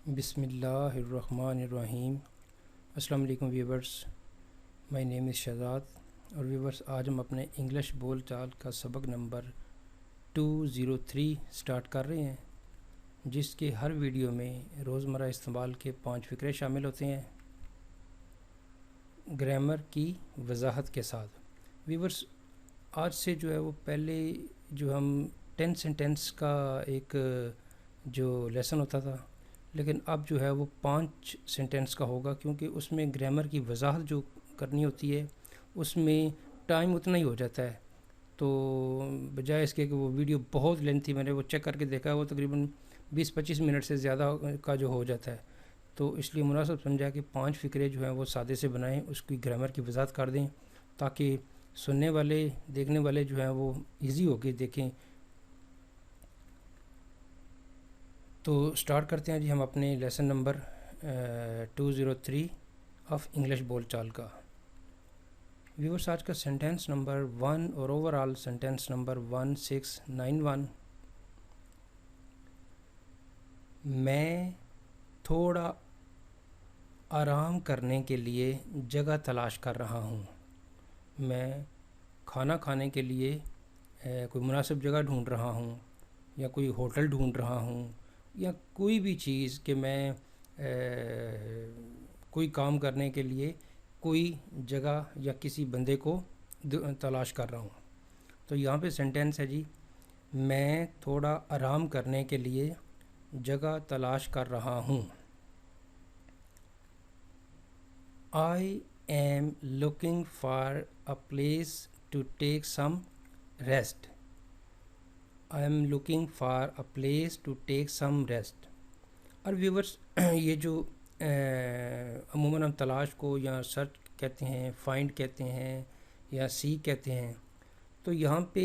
بسم اللہ الرحمن الرحیم۔ السلام علیکم ویورز، مائی نیم از شہزاد اور ویورز آج ہم اپنے انگلش بول چال کا سبق نمبر 203 سٹارٹ کر رہے ہیں، جس کے ہر ویڈیو میں روزمرہ استعمال کے 5 فقرے شامل ہوتے ہیں گرامر کی وضاحت کے ساتھ۔ ویورز آج سے جو ہے وہ پہلے جو ہم 10 سینٹینس کا ایک جو لیسن ہوتا تھا، لیکن اب جو ہے وہ 5 سینٹینس کا ہوگا، کیونکہ اس میں گرامر کی وضاحت جو کرنی ہوتی ہے اس میں ٹائم اتنا ہی ہو جاتا ہے، تو بجائے اس کے کہ وہ ویڈیو بہت لینتھی، میں نے وہ چیک کر کے دیکھا ہے، وہ تقریباً 20-25 منٹ سے زیادہ کا جو ہو جاتا ہے، تو اس لیے مناسب سمجھا کہ 5 فقرے جو ہیں وہ سادے سے بنائیں، اس کی گرامر کی وضاحت کر دیں تاکہ سننے والے دیکھنے والے جو ہیں وہ ایزی ہو کے دیکھیں۔ تو سٹارٹ کرتے ہیں جی ہم اپنے لیسن نمبر 203 آف انگلش بول چال کا۔ ویورس آج کا سینٹینس نمبر 1 اور اوور آل سینٹینس نمبر 1691۔ میں تھوڑا آرام کرنے کے لیے جگہ تلاش کر رہا ہوں۔ میں کھانا کھانے کے لیے کوئی مناسب جگہ ڈھونڈ رہا ہوں، یا کوئی ہوٹل ڈھونڈ رہا ہوں، یا کوئی بھی چیز کہ میں کوئی کام کرنے کے لیے کوئی جگہ یا کسی بندے کو تلاش کر رہا ہوں۔ تو یہاں پہ سینٹینس ہے جی، میں تھوڑا آرام کرنے کے لیے جگہ تلاش کر رہا ہوں۔ I am looking for a place to take some rest. I am looking for a place to take some rest. اور ویورس یہ جو عموماً ہم تلاش کو یا سرچ کہتے ہیں، فائنڈ کہتے ہیں، یا سی کہتے ہیں، تو یہاں پہ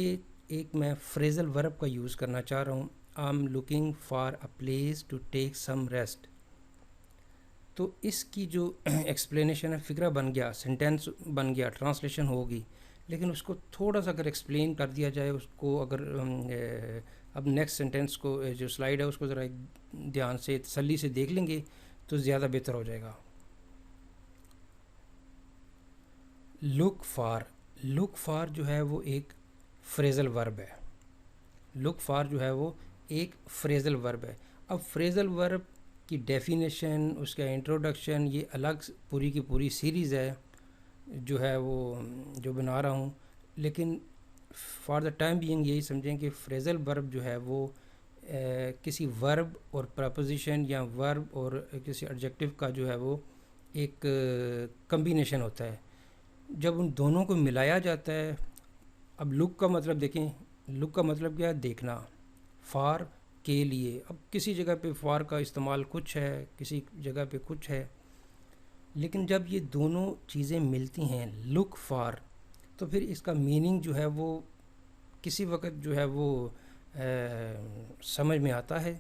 ایک میں فریزل ورب کا یوز کرنا چاہ رہا ہوں۔ I am looking for a place to take some rest. تو اس کی جو ایکسپلینیشن ہے، فقرہ بن گیا، سینٹینس بن گیا، ٹرانسلیشن ہوگی، لیکن اس کو تھوڑا سا اگر ایکسپلین کر دیا جائے، اس کو اگر اب نیکسٹ سینٹینس کو جو سلائیڈ ہے اس کو ذرا دھیان سے تسلی سے دیکھ لیں گے تو زیادہ بہتر ہو جائے گا۔ لک فار جو ہے وہ ایک فریزل ورب ہے۔ لک فار جو ہے وہ ایک فریزل ورب ہے۔ اب فریزل ورب کی ڈیفینیشن، اس کا انٹروڈکشن، یہ الگ پوری کی پوری سیریز ہے جو ہے وہ جو بنا رہا ہوں، لیکن فار دا ٹائم بینگ یہی سمجھیں کہ فریزل ورب جو ہے وہ کسی ورب اور پرپوزیشن یا ورب اور کسی ایڈجیکٹو کا جو ہے وہ ایک کمبینیشن ہوتا ہے۔ جب ان دونوں کو ملایا جاتا ہے، اب لک کا مطلب دیکھیں، لک کا مطلب کیا ہے؟ دیکھنا، فار کے لیے۔ اب کسی جگہ پہ فار کا استعمال کچھ ہے، کسی جگہ پہ کچھ ہے، لیکن جب یہ دونوں چیزیں ملتی ہیں لک فار، تو پھر اس کا میننگ جو ہے وہ کسی وقت جو ہے وہ سمجھ میں آتا ہے،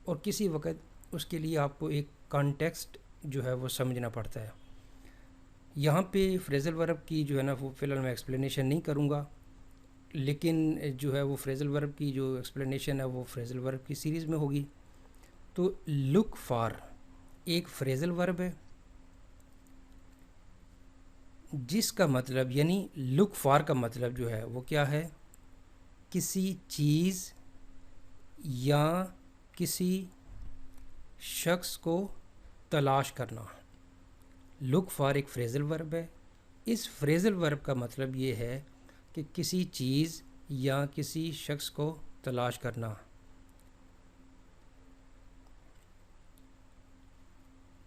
اور کسی وقت اس کے لیے آپ کو ایک کانٹیکسٹ جو ہے وہ سمجھنا پڑتا ہے۔ یہاں پہ فریزل ورب کی جو ہے نا وہ فی الحال میں ایکسپلینیشن نہیں کروں گا، لیکن جو ہے وہ فریزل ورب کی جو ایکسپلینیشن ہے وہ فریزل ورب کی سیریز میں ہوگی۔ تو لک فار ایک فریزل ورب ہے، جس کا مطلب یعنی لک فار کا مطلب جو ہے وہ کیا ہے؟ کسی چیز یا کسی شخص کو تلاش کرنا۔ لک فار ایک فریزل ورب ہے، اس فریزل ورب کا مطلب یہ ہے کہ کسی چیز یا کسی شخص کو تلاش کرنا۔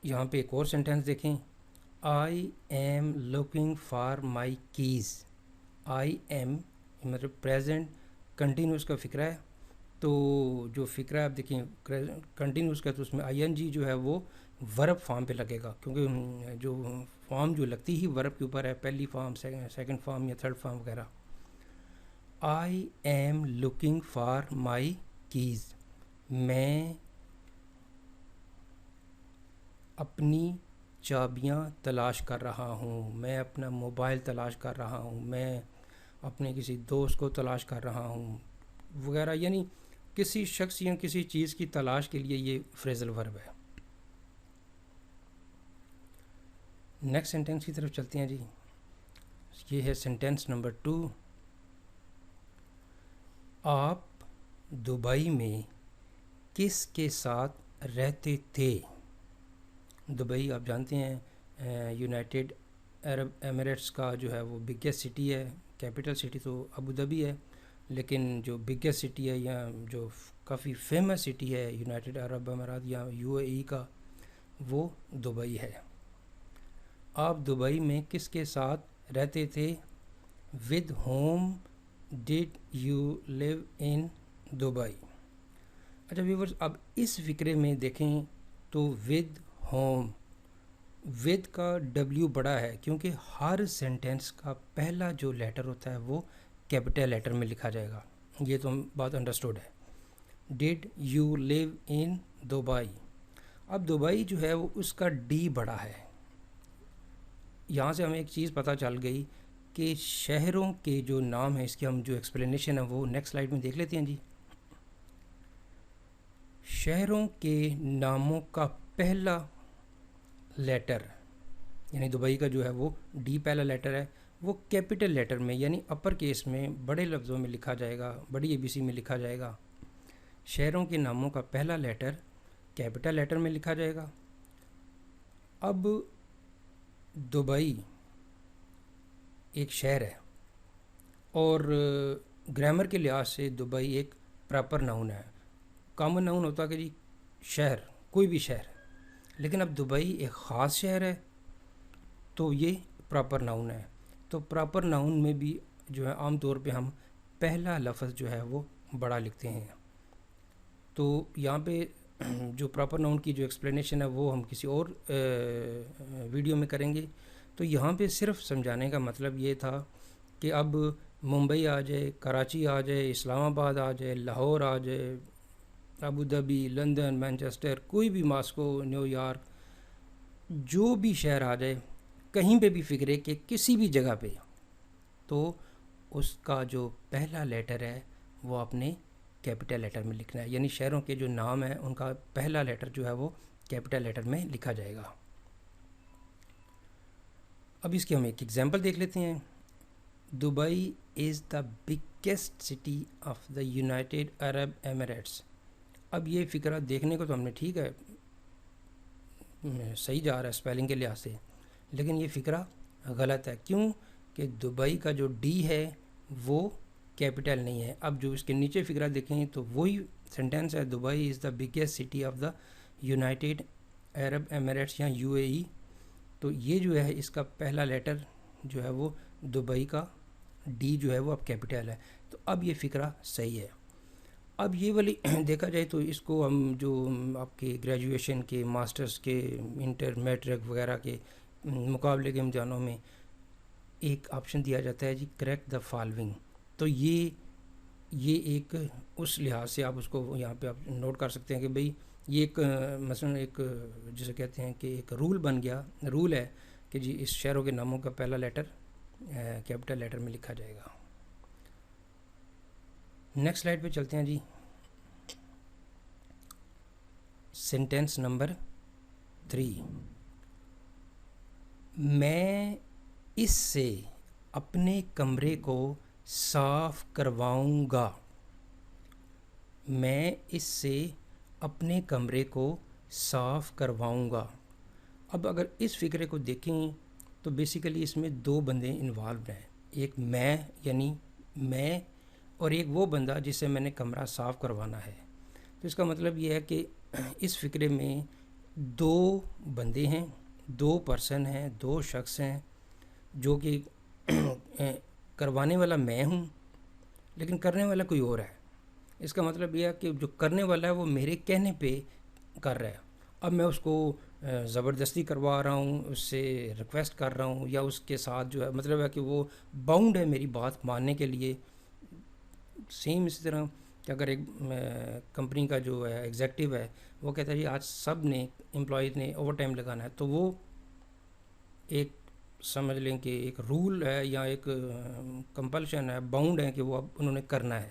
یہاں پہ ایک اور سینٹینس دیکھیں، I am looking for my keys. I am مطلب پریزنٹ کنٹینیوس کا فقرہ ہے، تو جو فقرہ ہے آپ دیکھیں کنٹینیوس کا، تو اس میں آئی این جی جو ہے وہ ورب فارم پہ لگے گا، کیونکہ جو فارم جو لگتی ہی ورب کے اوپر ہے، پہلی فارم، سیکنڈ فارم یا تھرڈ فارم وغیرہ۔ I am looking for my keys, میں اپنی چابیاں تلاش کر رہا ہوں، میں اپنا موبائل تلاش کر رہا ہوں، میں اپنے کسی دوست کو تلاش کر رہا ہوں وغیرہ، یعنی کسی شخص یا کسی چیز کی تلاش کے لیے یہ فریزل ورب ہے۔ نیکسٹ سینٹینس کی طرف چلتے ہیں جی. یہ ہے سینٹینس نمبر 2. آپ دبئی میں کس کے ساتھ رہتے تھے؟ دبئی آپ جانتے ہیں یونائٹڈ عرب ایمریٹس کا جو ہے وہ بگیسٹ سٹی ہے. کیپٹل سٹی تو ابو ظبی ہے، لیکن جو بگیسٹ سٹی ہے یا جو کافی فیمس سٹی ہے یونائٹڈ عرب امارات یا UAE کا، وہ دبئی ہے. آپ دبئی میں کس کے ساتھ رہتے تھے؟ With home did you live in Dubai. اچھا ویورز، اب اس فقرے میں دیکھیں تو ود ہوم، ود کا W بڑا ہے کیونکہ ہر سینٹینس کا پہلا جو لیٹر ہوتا ہے وہ کیپٹل لیٹر میں لکھا جائے گا. یہ تو بات انڈرسٹوڈ ہے. Did you live in Dubai. اب دبئی جو ہے وہ اس کا D بڑا ہے. یہاں سے ہمیں ایک چیز پتہ چل گئی کہ شہروں کے جو نام ہیں، اس کی ہم جو ایکسپلینیشن ہے وہ نیکسٹ سلائیڈ میں دیکھ لیتے ہیں جی. شہروں کے ناموں کا پہلا لیٹر یعنی دبئی کا جو ہے وہ D پہلا لیٹر ہے، وہ کیپٹل لیٹر میں یعنی اپر کیس میں بڑے لفظوں میں لکھا جائے گا، بڑی ABC میں لکھا جائے گا. شہروں کے ناموں کا پہلا لیٹر کیپٹل لیٹر میں لکھا جائے گا. اب دبئی ایک شہر ہے اور گرامر کے لحاظ سے دبئی ایک پراپر ناؤن ہے. کامن ناؤن ہوتا کہ جی شہر، کوئی بھی شہر، لیکن اب دبئی ایک خاص شہر ہے تو یہ پراپر ناؤن ہے. تو پراپر ناؤن میں بھی جو ہے عام طور پہ ہم پہلا لفظ جو ہے وہ بڑا لکھتے ہیں. تو یہاں پہ جو پراپر ناؤن کی جو ایکسپلینیشن ہے وہ ہم کسی اور ویڈیو میں کریں گے. تو یہاں پہ صرف سمجھانے کا مطلب یہ تھا کہ اب ممبئی آ جائے، کراچی آ جائے، اسلام آباد آ جائے، لاہور آ جائے، ابو ظبی، لندن، مانچسٹر، کوئی بھی ماسکو، نیو یارک، جو بھی شہر آ جائے، کہیں پہ بھی فکرے کہ کسی بھی جگہ پہ، تو اس کا جو پہلا لیٹر ہے وہ اپنے کیپٹل لیٹر میں لکھنا ہے. یعنی شہروں کے جو نام ہیں ان کا پہلا لیٹر جو ہے وہ کیپٹل لیٹر میں لکھا جائے گا. اب اس کی ہم ایک ایگزامپل دیکھ لیتے ہیں. Dubai is the biggest city of the United Arab Emirates. اب یہ فکرہ دیکھنے کو تو ہم نے ٹھیک ہے صحیح جا رہا ہے اسپیلنگ کے لحاظ سے، لیکن یہ فکرہ غلط ہے. کیوں کہ دبئی کا جو D ہے وہ کیپٹل نہیں ہے. اب جو اس کے نیچے فکرہ دیکھیں تو وہی سینٹینس ہے، Dubai is the biggest city of the United Arab Emirates یا UAE. تو یہ جو ہے اس کا پہلا لیٹر جو ہے وہ دبئی کا D جو ہے وہ اب کیپٹل ہے. تو اب یہ فکرہ صحیح ہے. اب یہ والی دیکھا جائے تو اس کو ہم جو آپ کے گریجویشن کے، ماسٹرز کے، انٹر میٹرک وغیرہ کے مقابلے کے امتحانوں میں ایک آپشن دیا جاتا ہے جی کریکٹ دا فالوئنگ. تو یہ ایک اس لحاظ سے آپ اس کو یہاں پہ آپ نوٹ کر سکتے ہیں کہ بھئی یہ ایک مثلا ایک جسے کہتے ہیں کہ ایک رول بن گیا، رول ہے کہ جی اس شہروں کے ناموں کا پہلا لیٹر کیپٹل لیٹر میں لکھا جائے گا. نیکسٹ سلائیڈ پہ چلتے ہیں جی. Sentence number 3. میں اس سے اپنے کمرے کو صاف کرواؤں گا. میں اس سے اپنے کمرے کو صاف کرواؤں گا. اب اگر اس فکرے کو دیکھیں تو بیسیکلی اس میں دو بندے انوالوڈ ہیں، ایک میں یعنی میں اور ایک وہ بندہ جس سے میں نے کمرہ صاف کروانا ہے. تو اس کا مطلب یہ ہے کہ اس فکرے میں دو بندے ہیں، دو پرسن ہیں، دو شخص ہیں، جو کہ کروانے والا میں ہوں لیکن کرنے والا کوئی اور ہے. اس کا مطلب یہ ہے کہ جو کرنے والا ہے وہ میرے کہنے پہ کر رہا ہے. اب میں اس کو زبردستی کروا رہا ہوں، اس سے ریکویسٹ کر رہا ہوں، یا اس کے ساتھ جو ہے مطلب ہے کہ وہ باؤنڈ ہے میری بات ماننے کے لیے. سیم اسی طرح کہ اگر ایک کمپنی کا جو ہے ایگزیکٹو ہے وہ کہتا ہے جی آج سب نے امپلائیز نے اوور ٹائم لگانا ہے، تو وہ ایک سمجھ لیں کہ ایک رول ہے یا ایک کمپلشن ہے، باؤنڈ ہے کہ وہ اب انہوں نے کرنا ہے.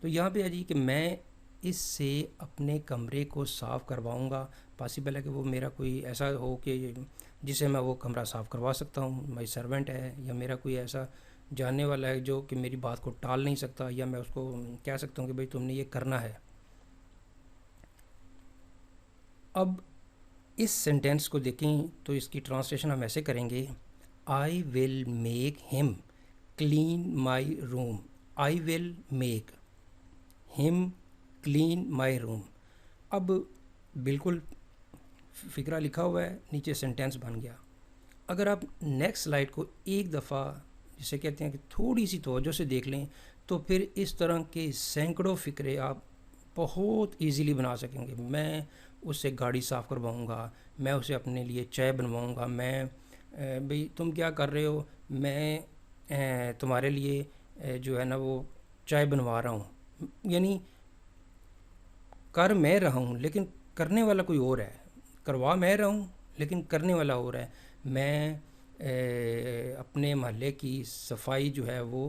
تو یہاں پہ ہے جی کہ میں اس سے اپنے کمرے کو صاف کرواؤں گا. پاسبل ہے کہ وہ میرا کوئی ایسا ہو کہ جسے میں وہ کمرہ صاف کروا سکتا ہوں, مائی سرونٹ ہے, یا میرا کوئی ایسا جاننے والا ہے جو کہ میری بات کو ٹال نہیں سکتا, یا میں اس کو کہہ سکتا ہوں کہ بھئی تم نے یہ کرنا ہے. اب اس سینٹینس کو دیکھیں تو اس کی ٹرانسلیشن ہم ایسے کریں گے, آئی will make him clean my room. I will make him clean my روم. اب بالکل فقرہ لکھا ہوا ہے, نیچے سینٹینس بن گیا. اگر آپ نیکسٹ سلائیڈ کو ایک دفعہ جسے کہتے ہیں کہ تھوڑی سی توجہ سے دیکھ لیں تو پھر اس طرح کے سینکڑوں فقرے آپ بہت ایزیلی بنا سکیں گے. میں اس سے گاڑی صاف کرواؤں گا, میں اسے اپنے لیے چائے بنواؤں گا, میں بھئی تم کیا کر رہے ہو, میں تمہارے لیے جو ہے نا وہ چائے بنوا رہا ہوں. یعنی کر میں رہا ہوں لیکن کرنے والا کوئی اور ہے, کروا میں رہا ہوں لیکن کرنے والا اور ہے. میں اپنے محلے کی صفائی جو ہے وہ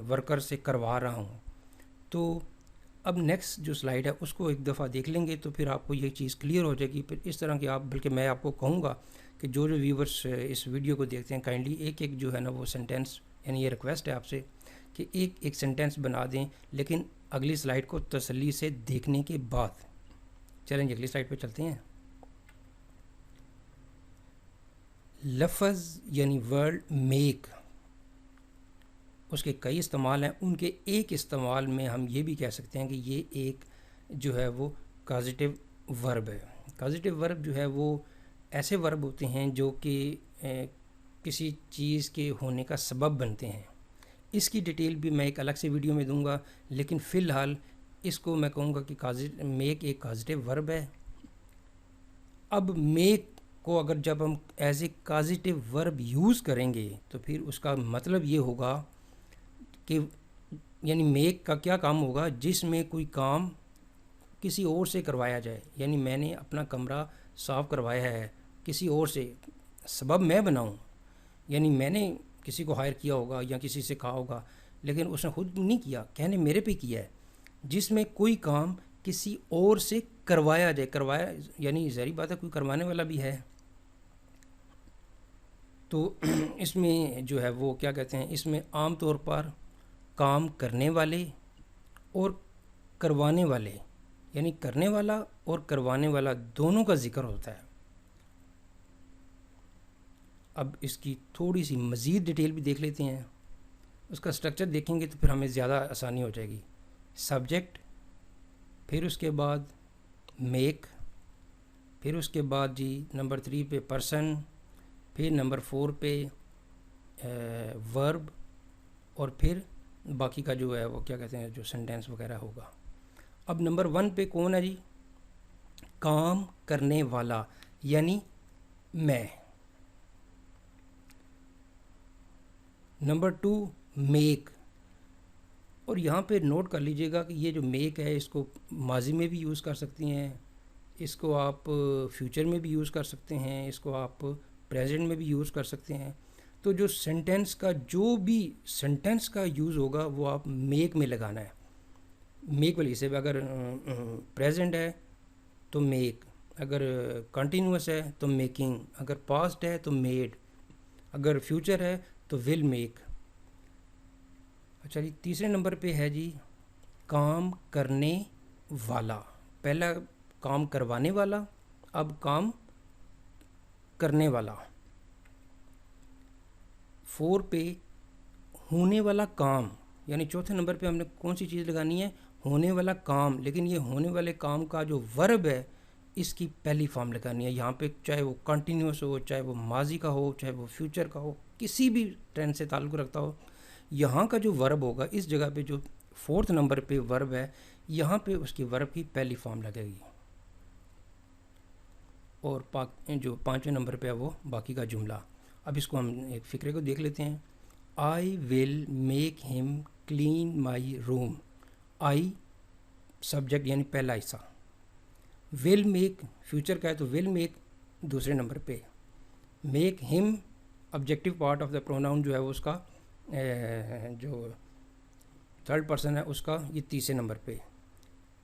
ورکر سے کروا رہا ہوں. تو اب نیکسٹ جو سلائیڈ ہے اس کو ایک دفعہ دیکھ لیں گے تو پھر آپ کو یہ چیز کلیئر ہو جائے گی. پھر اس طرح کی آپ, بلکہ میں آپ کو کہوں گا کہ جو ویورس اس ویڈیو کو دیکھتے ہیں کائنڈلی ایک ایک جو ہے نا وہ سینٹینس, یعنی یہ ریکویسٹ ہے آپ سے کہ ایک ایک سینٹینس بنا دیں, لیکن اگلی سلائیڈ کو تسلی سے دیکھنے کے بعد. چلیں اگلی سلائیڈ پہ چلتے ہیں. لفظ یعنی ورڈ میک, اس کے کئی استعمال ہیں. ان کے ایک استعمال میں ہم یہ بھی کہہ سکتے ہیں کہ یہ ایک جو ہے وہ کازیٹیو ورب ہے. کازیٹیو ورب جو ہے وہ ایسے ورب ہوتے ہیں جو کہ کسی چیز کے ہونے کا سبب بنتے ہیں. اس کی ڈیٹیل بھی میں ایک الگ سے ویڈیو میں دوں گا, لیکن فی الحال اس کو میں کہوں گا کہ میک ایک کازیٹیو ورب ہے. اب میک کو اگر جب ہم ایز اے کازیٹیو ورب یوز کریں گے تو پھر اس کا مطلب یہ ہوگا کہ یعنی میک کا کیا کام ہوگا, جس میں کوئی کام کسی اور سے کروایا جائے. یعنی میں نے اپنا کمرہ صاف کروایا ہے کسی اور سے, سبب میں بناؤں, یعنی میں نے کسی کو ہائر کیا ہوگا یا کسی سے کہا ہوگا, لیکن اس نے خود نہیں کیا, کہنے میرے پہ کیا ہے. جس میں کوئی کام کسی اور سے کروایا جائے, کروایا یعنی ظاہری بات ہے کوئی کروانے والا بھی ہے. تو اس میں جو ہے وہ کیا کہتے ہیں, اس میں عام طور پر کام کرنے والے اور کروانے والے, یعنی کرنے والا اور کروانے والا دونوں کا ذکر ہوتا ہے. اب اس کی تھوڑی سی مزید ڈیٹیل بھی دیکھ لیتے ہیں. اس کا سٹرکچر دیکھیں گے تو پھر ہمیں زیادہ آسانی ہو جائے گی. سبجیکٹ, پھر اس کے بعد میک, پھر اس کے بعد جی نمبر 3 پہ پرسن, پھر نمبر 4 پہ ورب, اور پھر باقی کا جو ہے وہ کیا کہتے ہیں جو سینٹینس وغیرہ ہوگا. اب نمبر 1 پہ کون ہے جی, کام کرنے والا یعنی میں. نمبر 2 میک, اور یہاں پہ نوٹ کر لیجئے گا کہ یہ جو میک ہے اس کو ماضی میں بھی یوز کر سکتی ہیں, اس کو آپ فیوچر میں بھی یوز کر سکتے ہیں, اس کو آپ پریزنٹ میں بھی یوز کر سکتے ہیں. تو جو سینٹینس کا جو بھی سینٹینس کا یوز ہوگا وہ آپ میک میں لگانا ہے. میک والی سے اگر پریزنٹ ہے تو میک, اگر کنٹینیوس ہے تو میکنگ, اگر پاسٹ ہے تو میڈ, اگر فیوچر ہے تو ول میک. اچھا جی, تیسرے نمبر پہ ہے جی کام کرنے والا. پہلا کام کروانے والا, اب کام کرنے والا. 4 پہ ہونے والا کام, یعنی چوتھے نمبر پہ ہم نے کون سی چیز لگانی ہے, ہونے والا کام. لیکن یہ ہونے والے کام کا جو ورب ہے اس کی پہلی فارم لگانی ہے یہاں پہ, چاہے وہ کنٹینیوس ہو, چاہے وہ ماضی کا ہو, چاہے وہ فیوچر کا ہو, کسی بھی ٹینس سے تعلق رکھتا ہو. یہاں کا جو ورب ہوگا اس جگہ پہ جو 4 نمبر پہ ورب ہے یہاں پہ اس کی ورب کی پہلی فارم لگے گی, اور جو 5ویں نمبر پہ ہے وہ باقی کا جملہ. اب اس کو ہم ایک فقرے کو دیکھ لیتے ہیں. آئی will make him clean my room. I subject یعنی پہلا حصہ, ول میک فیوچر کا ہے تو ول میک دوسرے نمبر پہ, میک ہم objective part of the pronoun جو ہے وہ اس کا جو تھرڈ پرسن ہے اس کا یہ تیسرے نمبر پہ,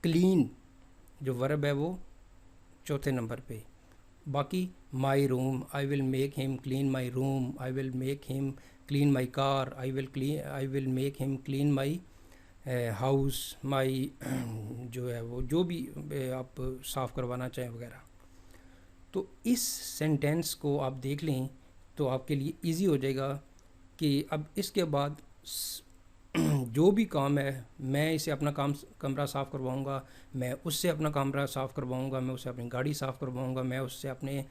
کلین جو ورب ہے وہ چوتھے نمبر پہ. باقی my room, I will make him clean my room, I will make him clean my car, I will make him clean my house, my جو ہے وہ جو بھی آپ صاف کروانا چاہیں وغیرہ. تو اس سینٹینس کو آپ دیکھ لیں تو آپ کے لیے ایزی ہو جائے گا کہ اب اس کے بعد جو بھی کام ہے, میں اسے اپنا کمرہ صاف کرواؤں گا, میں اس سے اپنا کمرہ صاف کرواؤں گا, میں اسے اپنی گاڑی صاف کرواؤں گا, میں اس سے اپنے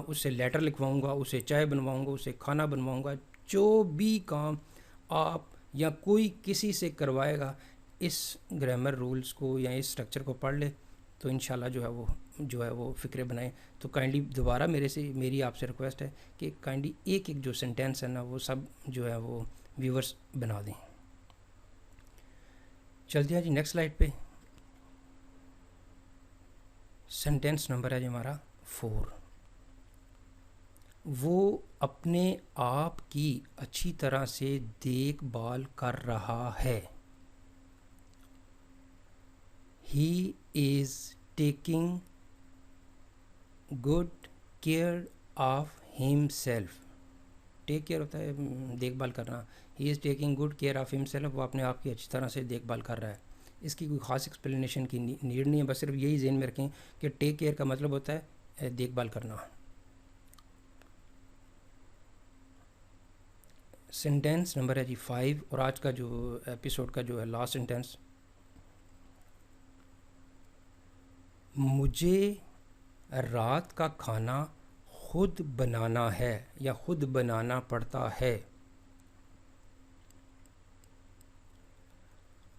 اس سے لیٹر لکھواؤں گا, اسے چائے بنواؤں گا, اسے کھانا بنواؤں گا. جو بھی کام آپ یا کوئی کسی سے کروائے گا, اس گرامر رولز کو یا اس اسٹرکچر کو پڑھ لے تو انشاءاللہ جو ہے وہ فکرے بنائیں. تو کائنڈلی دوبارہ میری آپ سے ریکویسٹ ہے کہ کائنڈلی ایک جو سینٹینس ہے نا وہ سب جو ہے وہ ویورز بنا دیں. چلتے ہیں جی نیکسٹ سلائڈ پہ. سینٹینس نمبر ہے جی ہمارا 4. وہ اپنے آپ کی اچھی طرح سے دیکھ بھال کر رہا ہے. He is taking good care of himself. Take care ہوتا ہے دیکھ بھال کرنا. He is taking good care of himself. وہ اپنے آپ کی اچھی طرح سے دیکھ بھال کر رہا ہے. اس کی کوئی خاص ایکسپلینیشن کی نیڈ نہیں ہے, بس صرف یہی ذہن میں رکھیں کہ ٹیک کیئر کا مطلب ہوتا ہے دیکھ بھال کرنا. سینٹینس نمبر ہے جی 5 اور آج کا جو ایپیسوڈ کا جو ہے لاسٹ سینٹینس. مجھے رات کا کھانا خود بنانا ہے یا خود بنانا پڑتا ہے.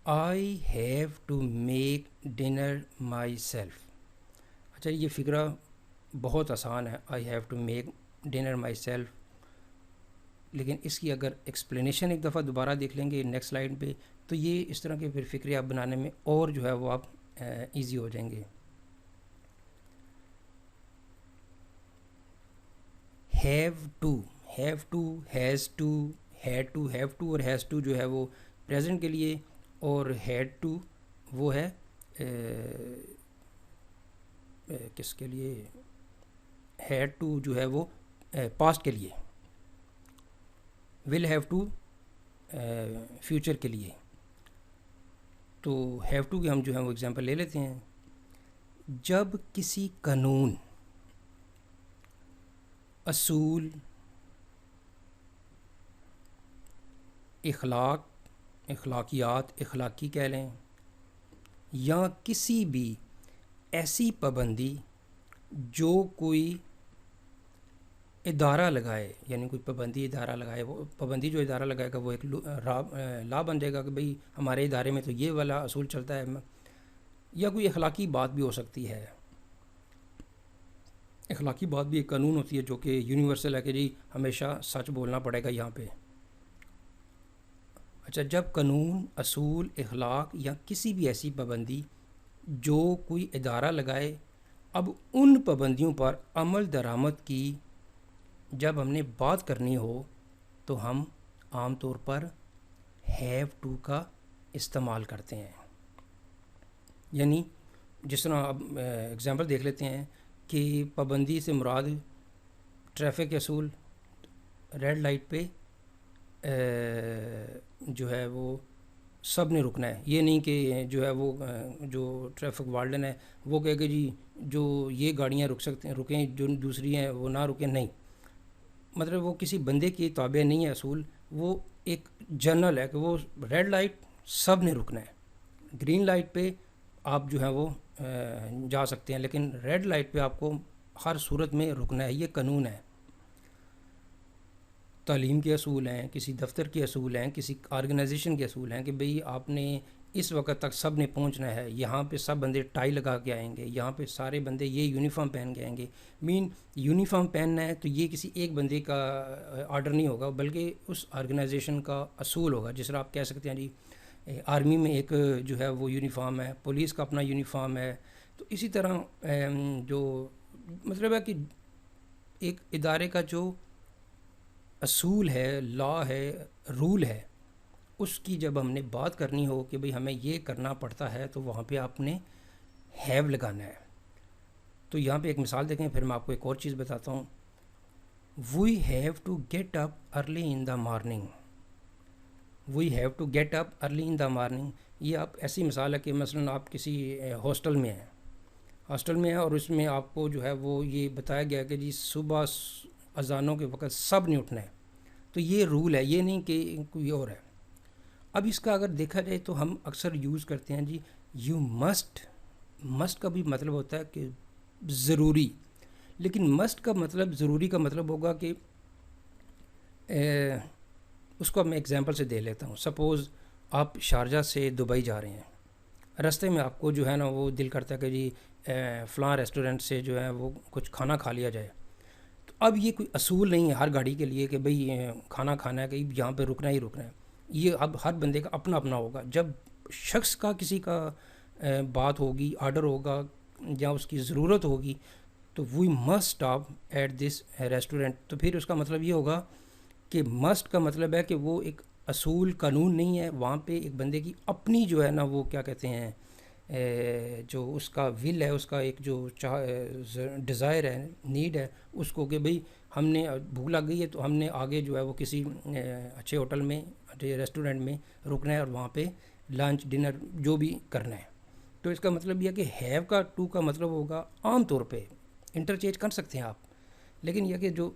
I have to make dinner myself. اچھا یہ فکرہ بہت آسان ہے, I have to make dinner myself, لیکن اس کی اگر ایکسپلینیشن ایک دفعہ دوبارہ دیکھ لیں گے نیکسٹ سلائڈ پہ تو یہ اس طرح کے پھر فکرے آپ بنانے میں اور جو ہے وہ آپ ایزی ہو جائیں گے. have to, has to, had to, have to اور has to جو ہے وہ پریزنٹ کے لیے, اور had to وہ ہے کس کے لیے, had to جو ہے وہ پاسٹ کے لیے, will have to فیوچر کے لیے. تو have to کے ہم جو ہے وہ ایگزامپل لے لیتے ہیں. جب کسی قانون, اصول, اخلاقیات, اخلاقی کہہ لیں, یا کسی بھی ایسی پابندی جو کوئی ادارہ لگائے, یعنی کوئی پابندی ادارہ لگائے, وہ پابندی جو ادارہ لگائے گا وہ ایک لا بن جائے گا کہ بھئی ہمارے ادارے میں تو یہ والا اصول چلتا ہے. یا کوئی اخلاقی بات بھی ہو سکتی ہے. اخلاقی بات بھی ایک قانون ہوتی ہے جو کہ یونیورسل ہے کہ جی ہمیشہ سچ بولنا پڑے گا یہاں پہ. اچھا, جب قانون, اصول, اخلاق یا کسی بھی ایسی پابندی جو کوئی ادارہ لگائے, اب ان پابندیوں پر عمل درآمد کی جب ہم نے بات کرنی ہو تو ہم عام طور پر ہیو ٹو کا استعمال کرتے ہیں. یعنی جس طرح اب اگزامپل دیکھ لیتے ہیں کہ پابندی سے مراد ٹریفک اصول, ریڈ لائٹ پہ جو ہے وہ سب نے رکنا ہے. یہ نہیں کہ جو ہے وہ جو ٹریفک وارڈن ہے وہ کہے کہ جی جو یہ گاڑیاں رک سکتے ہیں رکیں, جو دوسری ہیں وہ نہ رکیں. نہیں, مطلب وہ کسی بندے کی تابع نہیں ہے اصول, وہ ایک جنرل ہے کہ وہ ریڈ لائٹ سب نے رکنا ہے, گرین لائٹ پہ آپ جو ہے وہ جا سکتے ہیں, لیکن ریڈ لائٹ پہ آپ کو ہر صورت میں رکنا ہے. یہ قانون ہے. تعلیم کے اصول ہیں, کسی دفتر کے اصول ہیں, کسی آرگنائزیشن کے اصول ہیں کہ بھئی آپ نے اس وقت تک سب نے پہنچنا ہے, یہاں پہ سب بندے ٹائی لگا کے آئیں گے, یہاں پہ سارے بندے یہ یونیفارم پہن کے آئیں گے. یونیفارم پہننا ہے تو یہ کسی ایک بندے کا آرڈر نہیں ہوگا بلکہ اس آرگنائزیشن کا اصول ہوگا. جس طرح آپ کہہ سکتے ہیں جی آرمی میں ایک جو ہے وہ یونیفارم ہے, پولیس کا اپنا یونیفارم ہے. تو اسی طرح جو مطلب ہے کہ ایک ادارے کا جو اصول ہے, لا ہے, رول ہے, اس کی جب ہم نے بات کرنی ہو کہ بھئی ہمیں یہ کرنا پڑتا ہے تو وہاں پہ آپ نے ہیو لگانا ہے. تو یہاں پہ ایک مثال دیکھیں, پھر میں آپ کو ایک اور چیز بتاتا ہوں. We have to get up early in the morning. We have to get up early in the morning. یہ آپ ایسی مثال ہے کہ مثلا آپ کسی ہاسٹل میں ہیں اور اس میں آپ کو جو ہے وہ یہ بتایا گیا کہ جی صبح اذانوں کے وقت سب نے اٹھنا ہے. تو یہ رول ہے, یہ نہیں کہ کوئی اور ہے. اب اس کا اگر دیکھا جائے تو ہم اکثر یوز کرتے ہیں جی یو مسٹ کا بھی مطلب ہوتا ہے کہ ضروری, لیکن مسٹ کا مطلب, ضروری کا مطلب ہوگا کہ اس کو میں ایگزامپل سے دے لیتا ہوں. سپوز آپ شارجہ سے دبئی جا رہے ہیں, رستے میں آپ کو جو ہے نا وہ دل کرتا ہے کہ جی فلاں ریسٹورنٹ سے جو ہے وہ کچھ کھانا کھا لیا جائے. تو اب یہ کوئی اصول نہیں ہے ہر گاڑی کے لیے کہ بھئی کھانا کھانا ہے کہ یہاں پہ رکنا ہی رکنا ہے. یہ اب ہر بندے کا اپنا اپنا ہوگا. جب شخص کا کسی کا بات ہوگی, آرڈر ہوگا یا اس کی ضرورت ہوگی تو we must stop at this restaurant. تو پھر اس کا مطلب یہ ہوگا کہ مسٹ کا مطلب ہے کہ وہ ایک اصول قانون نہیں ہے, وہاں پہ ایک بندے کی اپنی جو ہے نا وہ کیا کہتے ہیں جو اس کا ول ہے, اس کا ایک جو ڈیزائر ہے, نیڈ ہے اس کو کہ بھئی ہم نے بھوک لگ گئی ہے تو ہم نے آگے جو ہے وہ کسی اچھے ہوٹل میں, اچھے ریسٹورنٹ میں رکنا ہے اور وہاں پہ لنچ ڈنر جو بھی کرنا ہے. تو اس کا مطلب یہ کہ ہیو کا ٹو کا مطلب ہوگا, عام طور پہ انٹرچینج کر سکتے ہیں آپ, لیکن یہ کہ جو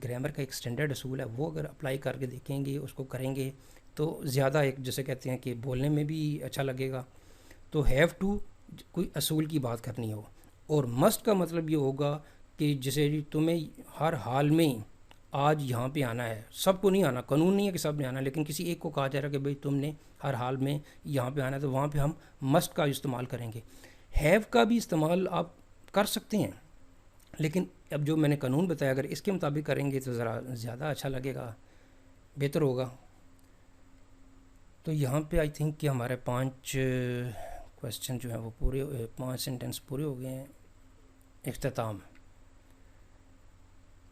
گرامر کا ایک اسٹینڈرڈ اصول ہے وہ اگر اپلائی کر کے دیکھیں گے, اس کو کریں گے تو زیادہ ایک جیسے کہتے ہیں کہ بولنے میں بھی اچھا لگے گا. تو ہیو ٹو کوئی اصول کی بات کرنی ہو, اور مسٹ کا مطلب یہ ہوگا کہ جسے تمہیں ہر حال میں آج یہاں پہ آنا ہے. سب کو نہیں آنا, قانون نہیں ہے کہ سب نے آنا, لیکن کسی ایک کو کہا جا رہا ہے کہ بھئی تم نے ہر حال میں یہاں پہ آنا ہے, تو وہاں پہ ہم مسٹ کا استعمال کریں گے. ہیو کا بھی استعمال آپ کر سکتے ہیں, لیکن اب جو میں نے قانون بتایا اگر اس کے مطابق کریں گے تو ذرا زیادہ اچھا لگے گا, بہتر ہوگا. تو یہاں پہ آئی تھنک کہ ہمارے 5 کویسچن جو ہیں وہ پورے, 5 سینٹنس پورے ہو گئے ہیں. اختتام.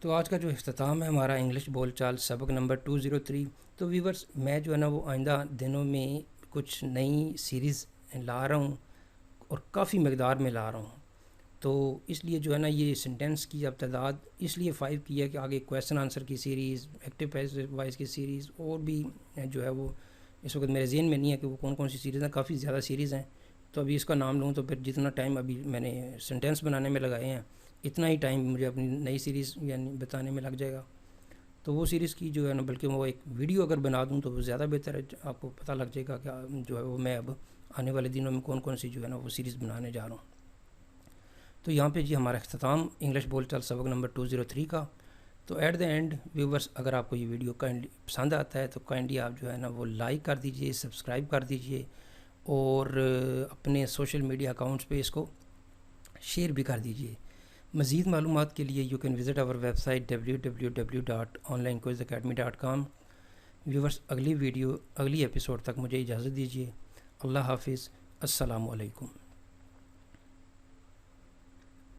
تو آج کا جو اختتام ہے ہمارا انگلش بول چال سبق نمبر 203. تو ویورز میں جو ہے نا وہ آئندہ دنوں میں کچھ نئی سیریز لا رہا ہوں اور کافی مقدار میں لا رہا ہوں. تو اس لیے جو ہے نا یہ سینٹنس کی اب تعداد اس لیے 5 کی ہے کہ آگے کویسچن آنسر کی سیریز, ایکٹیو پیسو وائز کی سیریز, اور بھی جو ہے وہ اس وقت میرے ذہن میں نہیں ہے کہ وہ کون کون سی سیریز ہیں, کافی زیادہ سیریز ہیں. تو ابھی اس کا نام لوں تو پھر جتنا ٹائم ابھی میں نے سینٹنس بنانے میں لگائے ہیں اتنا ہی ٹائم مجھے اپنی نئی سیریز یعنی بتانے میں لگ جائے گا. تو وہ سیریز کی جو ہے نا بلکہ وہ ایک ویڈیو اگر بنا دوں تو وہ زیادہ بہتر ہے, آپ کو پتہ لگ جائے گا کہ جو ہے وہ میں اب آنے والے دنوں میں کون کون سی جو ہے نا وہ سیریز بنانے جا رہا ہوں. تو یہاں پہ جی ہمارا اختتام انگلش بول چال سبق نمبر 203 کا. تو ایٹ دا اینڈ ویورز اگر آپ کو یہ ویڈیو کائنڈلی پسند آتا ہے تو کائنڈلی آپ جو ہے نا وہ لائک کر دیجئے, سبسکرائب کر دیجئے, اور اپنے سوشل میڈیا اکاؤنٹس پہ اس کو شیئر بھی کر دیجئے. مزید معلومات کے لیے you can visit our website www.onlinequizacademy.com. Viewers اگلی ایپیسوڈ تک مجھے اجازت دیجیے. اللہ حافظ. السلام علیکم.